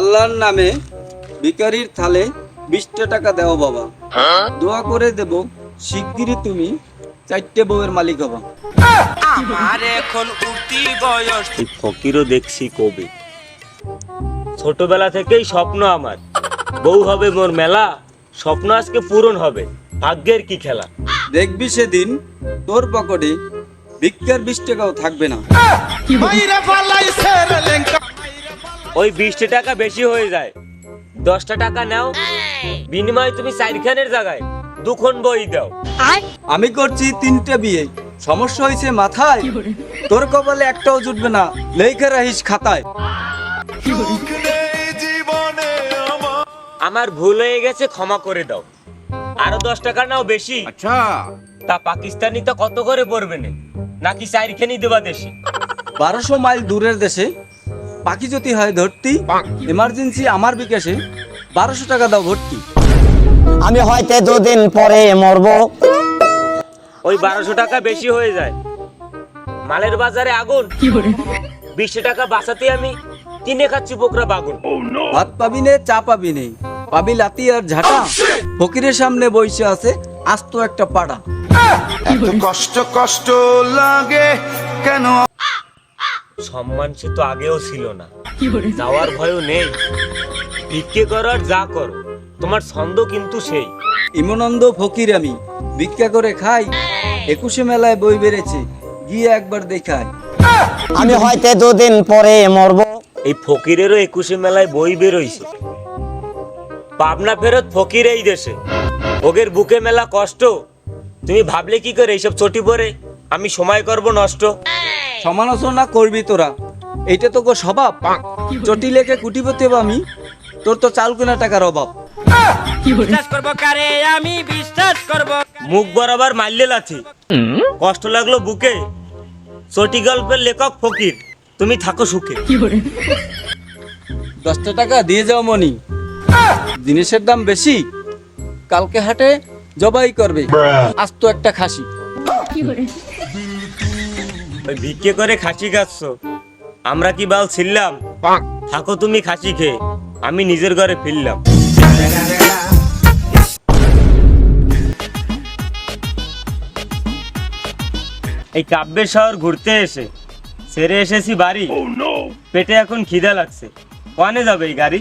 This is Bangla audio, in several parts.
আল্লাহর নামে ভিখারির থালে 20টা টাকা দাও বাবা, দোয়া করে দেব শিগগিরই তুমি 4টে বউয়ের মালিক হবা। আমার এখন উঠতি বয়স। এই ফকিরও দেখছি কবি, ছোটবেলা থেকেই স্বপ্ন আমার বউ হবে মোর মেলা, স্বপ্ন আজকে পূরণ হবে, ভাগ্যের কি খেলা। দেখবি সেদিন তোর পকেটে ভিক্ষার 20 টাকাও থাকবে না। ওই 20টা টাকা বেশি হয়ে যায়, 10টা টাকা নাও, বিনিময়ে তুমি 4খানের জায়গায় 2খন বই দাও। আমি করছি 3টে বিয়ে, সমস্যা হয়েছে মাথায়, তোর কপালে একটাও জুটবে না, লেখা রাখিস খাতায়। আমার ভুল হয়ে গেছে, ক্ষমা করে দাও। আরো 10 টাকা নাও বেশি। আচ্ছা, তা পাকিস্তানি তো কত করে পড়বে না, নাকি 4খানি দেবা দেশি? 1200 মাইল দূরের দেশে পাখি যদি হয় ধরতি, এমার্জেন্সি আমার বিকাশে 1200 টাকা দাও ভর্তি। আমি হয়তো 2 দিন পরে মরবো। ওই 1200 টাকা বেশি হয়ে যায়, মালের বাজারে আগুন। 20 টাকা বাঁচাতে আমি কিনে খাচ্ছি পোকরা বাগুন। ভাত পাবি নে, চা পাবি নে, পাবি লাতি আর ঝাঁটা, ফকিরের সামনে বসে আছে আস্ত একটা পাড়া। এত কষ্ট কষ্ট লাগে কেন? সম্মান সে তো আগেও ছিল না, যাওয়ার ভয়ও নেই। ভিক্ষে করো আর যা করো, তোমার ছন্দ কিন্তু সেই। ইমানন্দ ফকির আমি, ভিক্ষা করে খাই, 21শে মেলায় বই বেড়েছে, গিয়ে একবার দেখাই। আমি হয়তো 2 দিন পরে মরবো। এই ফকিরেরও 21শে মেলায় বই বেরোইছে। পাবনা ফেরত ফকির এই দেশে, ওগের বুকে মেলা কষ্ট। তুমি ভাবলে কি করে এইসব চটি পরে আমি সময় করব নষ্ট? সমালোচনা করবি তোরা, এইটা তো গো স্বভাব। চটি লেখে কুটিপতি হব আমি, তোর তো চাল কেনা টাকার অভাব। বিশ্বাস করবো কারে আমি, বিশ্বাস করবো? মুখ বরাবর মারলে লাথি, কষ্ট লাগলো বুকে। চটি গল্পের লেখক ফকির, তুমি থাকো সুখে। 10টা টাকা দিয়ে যাও মনি, জিনিসের দাম বেশি, কালকে হাটে জবাই করবে আস্ত একটা খাসি। ওই ভিক্ষে করে খাসি খাচ্ছ, আমরা কি বাল ছিললাম? থাকো তুমি খাসি খেয়ে, আমি নিজের ঘরে ফিরলাম। এই কাব্যের শহর ঘুরতে এসে ছেড়ে এসেছি বাড়ি, পেটে এখন খিদা লাগছে, কনে যাবে এই গাড়ি?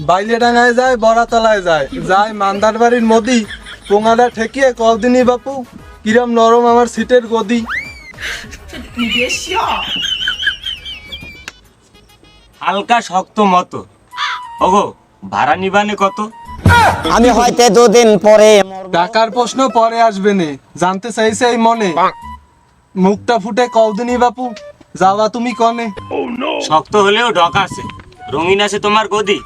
বাইলে ডাঙায় যায়, বড়াতলায় যায়, যায় মান্দার বাড়ির মোদি, পোঙাটা ঠেকিয়ে কদিনই বাপু, কিরম নরম আমার সিটের গদি। হালকা শক্ত মতো, ওগো ভাড়া নিবানে কত? আমি হয়তো 2 দিন পরে মরবো। টাকার প্রশ্ন পরে আসবে নে, জানতে চাইছে এই মনে, মুখটা ফুটে কদিনই বাপু, যাওয়া তুমি কনে। শক্ত হলেও ডক আছে, রঙিন আছে তোমার গদি,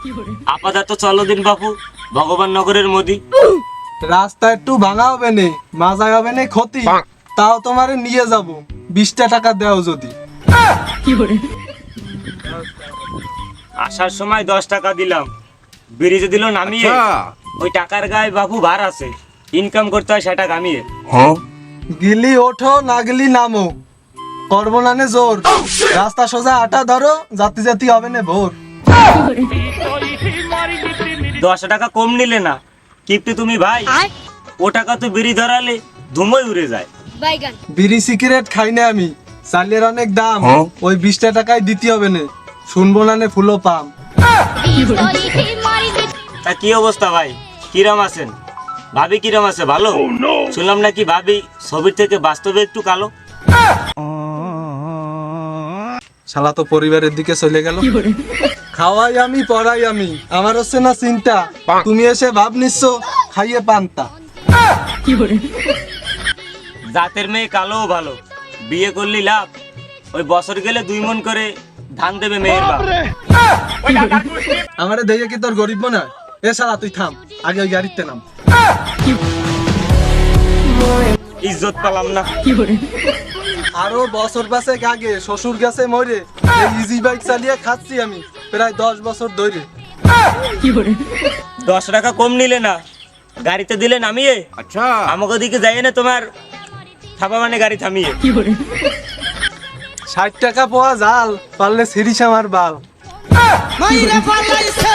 আপাতত চলো দিন বাপু ভগবান নগরের মোদি। রাস্তা একটু ভাঙা হবে নে, মাজা হবে নে ক্ষতি, তাও তোমারে নিয়ে যাব, 20টা টাকা দেও যদি। আসার সময় 10 টাকা দিলাম, ব্রিজে দিল নামিয়ে। ওই টাকার গায়ে বাপু ভার আছে, ইনকাম করতে হয় সেটা কামিয়ে। গিলি ওঠো না গিলি নামো, করবো না নে জোর, রাস্তা সোজা আটা ধরো, জাতি জাতি হবে নে ভোর। 10 টাকা কম নিলে না কিপ্টে তুমি ভাই, ও টাকা তো বিড়ি ধরালে ধুমোই উড়ে যায়। বিড়ি সিগারেট খাই না আমি, চালের অনেক দাম, ওই 20টা টাকায় দিতে হবে না, শুনবো না নে ফুলো পাম। তা কি অবস্থা ভাই, কিরম আছেন? ভাবি কিরম আছে, ভালো? শুনলাম নাকি ভাবি ছবির থেকে বাস্তবে একটু কালো। শালা তো পরিবারের দিকে চলে গেল। খাওয়াই আমি, পড়াই আমি, আমার হচ্ছে না চিন্তা, তুমি এসে ভাব নিচ্ছ খাইয়ে পান্তা। জাতের মেয়ে কালো ভালো, বিয়ে করলি লাভ, ওই বছর গেলে 2 মণ করে ধান দেবে মেয়ের বাপ। আমারে দেখে কি তোর গরিব মনে হয়? এ শালা তুই থাম, আগে ওই গাড়িতে নাম। ইজ্জত পেলাম না। আরো বছর 5 আগে শ্বশুর গেছে মরে, এই ইজি বাইক চালিয়ে খাচ্ছি আমি প্রায় 10 বছর ধরে। 10 টাকা কম নিলে না, গাড়িতে দিলে নামিয়ে। আচ্ছা, আমাকে দিকে যাই না তোমার থাবা মানে গাড়ি থামিয়ে। 60 টাকা পাওয়া জাল, পারলে সিরিস আমার বাল। মাইরে পালাইছে